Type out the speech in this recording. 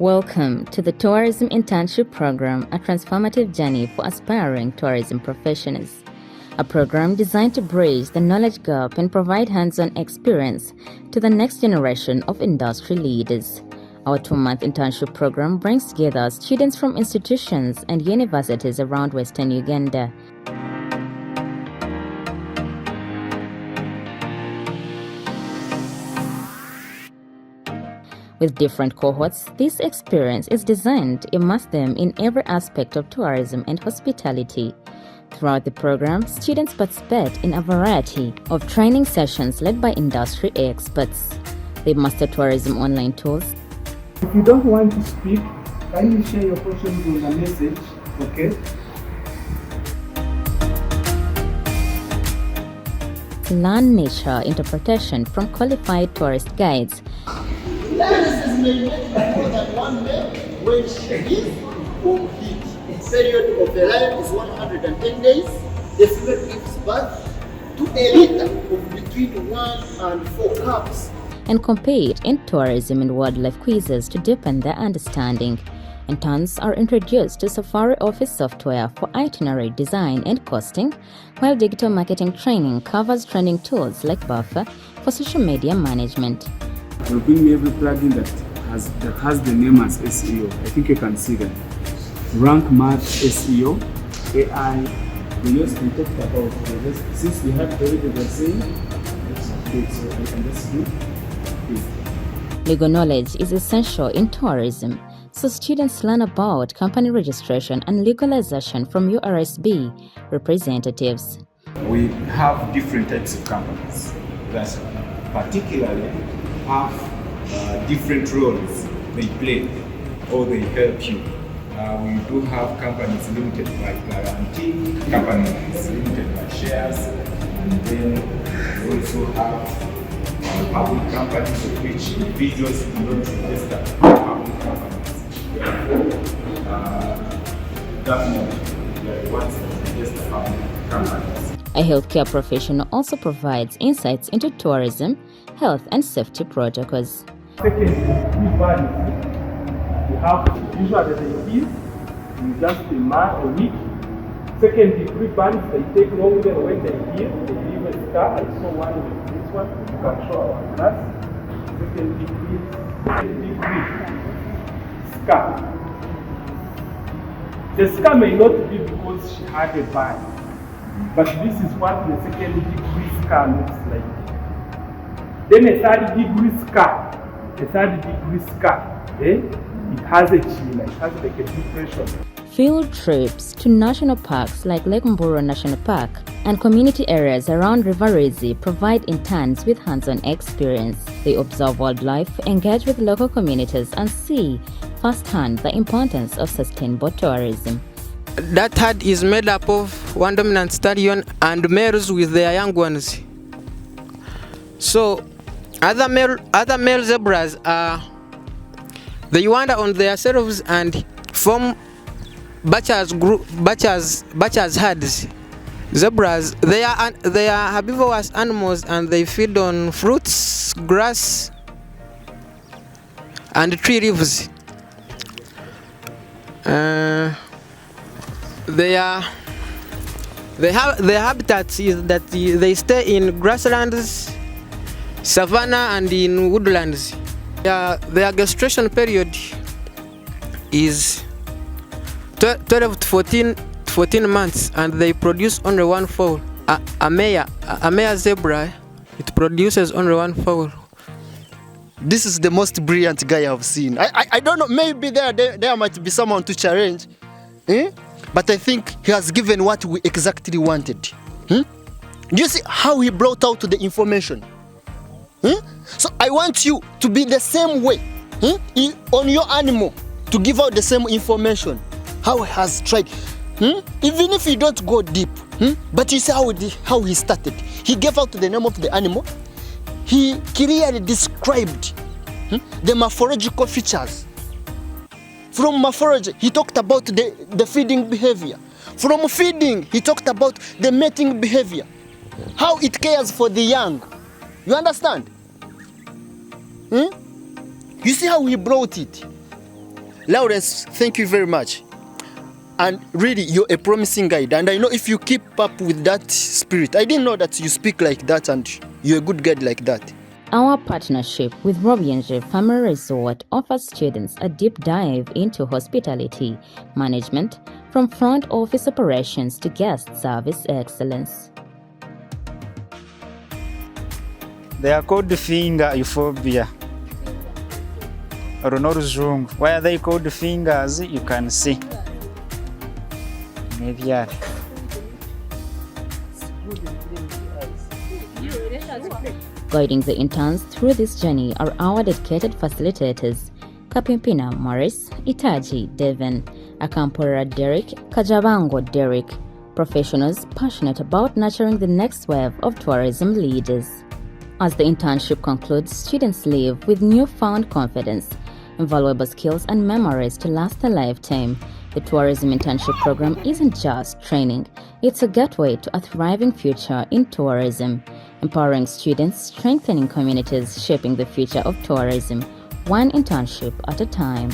Welcome to the Tourism Internship Program, a transformative journey for aspiring tourism professionals. A program designed to bridge the knowledge gap and provide hands-on experience to the next generation of industry leaders. Our 2-month internship program brings together students from institutions and universities around Western Uganda. With different cohorts, this experience is designed to immerse them in every aspect of tourism and hospitality. Throughout the program, students participate in a variety of training sessions led by industry experts. They master tourism online tools. If you don't want to speak, kindly share your questions on the message, okay? Learn nature interpretation from qualified tourist guides. Lionesses may make more than one male when she is home heat. The period of the lion is 110 days. The female gives birth to a litter of between 1 and 4 cubs. And compete in tourism and wildlife quizzes to deepen their understanding. Interns are introduced to Safari Office software for itinerary design and costing, while digital marketing training covers trending tools like Buffer for social media management. We'll bring me every plugin that has the name as SEO. I think you can see them. Rank Math SEO, AI. We talked about this. Since we have already the same, so I can just do it. Legal knowledge is essential in tourism, so students learn about company registration and legalization from URSB representatives. We have different types of companies that particularly have different roles they play or they help you. We do have companies limited by guarantee, companies limited by shares, and then we also have public companies of which individuals do not register public companies. Definitely, they are the ones that register public companies. A healthcare professional also provides insights into tourism, health and safety protocols. Second, you have usually they give in just a month, a week. Second degree bands, they take longer when they heal. They leave a scar. I saw one with this one. You can show our class. Second degree scar. The scar may not be because she had a bite, but this is what the second degree scar looks like. Then a third degree scar, it has a chin, it has like a depression. Field trips to national parks like Lake Mburo National Park and community areas around River Rizi provide interns with hands-on experience. They observe wildlife, engage with local communities, and see firsthand the importance of sustainable tourism. That herd is made up of one dominant stallion and males with their young ones. So other male zebras they wander on themselves and form batches herds. Zebras, they are herbivorous animals and they feed on fruits, grass, and tree leaves. Their habitat is that they stay in grasslands, savanna, and in woodlands. Their gestation period is 12 to 14 months, and they produce only one foal. A mare zebra, it produces only one foal. This is the most brilliant guy I've seen. I don't know, maybe there might be someone to challenge, but I think he has given what we exactly wanted. Do you see how he brought out the information? So I want you to be the same way on your animal, to give out the same information. How he has tried, even if you don't go deep, but you see how he started. He gave out the name of the animal. He clearly described the morphological features. From morphology, he talked about the feeding behavior. From feeding, he talked about the mating behavior. How it cares for the young. You understand? You see how he brought it? Lawrence, thank you very much. And really, you're a promising guide. And I know if you keep up with that spirit, I didn't know that you speak like that and you're a good guide like that. Our partnership with Robienge Family Resort offers students a deep dive into hospitality management, from front office operations to guest service excellence. They are called finger euphobia. Or no zungu. Why are they called fingers? You can see. Maybe. Guiding the interns through this journey are our dedicated facilitators, Kapimpina Morris, Itaji Devon, Akampora Derek, Kajabango Derek, professionals passionate about nurturing the next wave of tourism leaders. As the internship concludes, students leave with newfound confidence, invaluable skills and memories to last a lifetime. The Tourism Internship Program isn't just training, it's a gateway to a thriving future in tourism, empowering students, strengthening communities, shaping the future of tourism, one internship at a time.